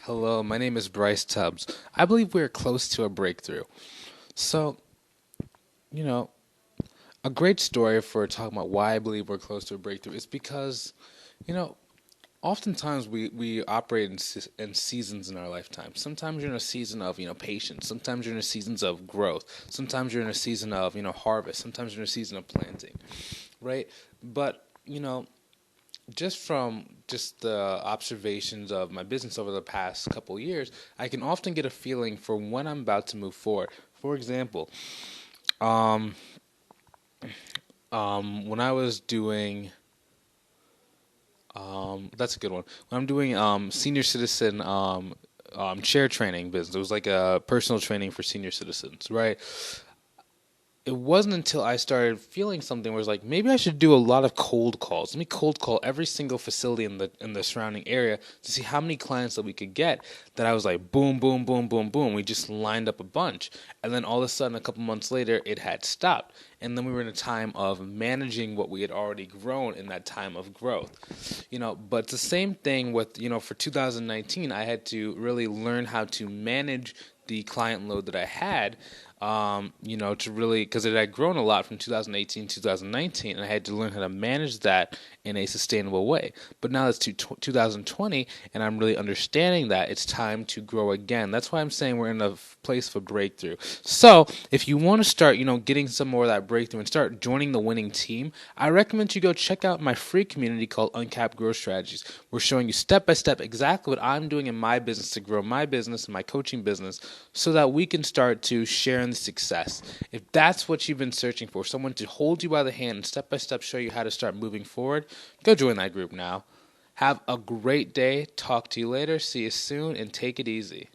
Hello, my name is Bryce Tubbs. I believe we are close to a breakthrough. So, you know, a great story for talking about why I believe we're close to a breakthrough is because, you know, oftentimes we operate in seasons in our lifetime. Sometimes you're in a season of, patience. Sometimes you're in a seasons of growth. Sometimes you're in a season of, harvest. Sometimes you're in a season of planting, right? But, just from just the observations of my business over the past couple years, I can often get a feeling for when I'm about to move forward. For example, um, when I was doing, that's a good one. When I'm doing senior citizen chair training business, it was like a personal training for senior citizens, right? It wasn't until I started feeling something where it's like maybe I should do a lot of cold calls. Let me cold call every single facility in the surrounding area to see how many clients that we could get. That I was like boom, boom, boom, boom, boom. We just lined up a bunch, and then all of a sudden, a couple months later, it had stopped. And then we were in a time of managing what we had already grown in that time of growth. But it's the same thing with for 2019, I had to really learn how to manage the client load that I had, to really, because it had grown a lot from 2018 to 2019, and I had to learn how to manage that in a sustainable way. But now it's 2020, and I'm really understanding that it's time to grow again. That's why I'm saying we're in a place for breakthrough. So if you want to start, getting some more of that breakthrough and start joining the winning team, I recommend you go check out my free community called Uncapped Growth Strategies. We're showing you step by step exactly what I'm doing in my business to grow my business and my coaching business so that we can start to share in the success. If that's what you've been searching for, someone to hold you by the hand and step by step show you how to start moving forward, go join that group now. Have a great day. Talk to you later. See you soon and take it easy.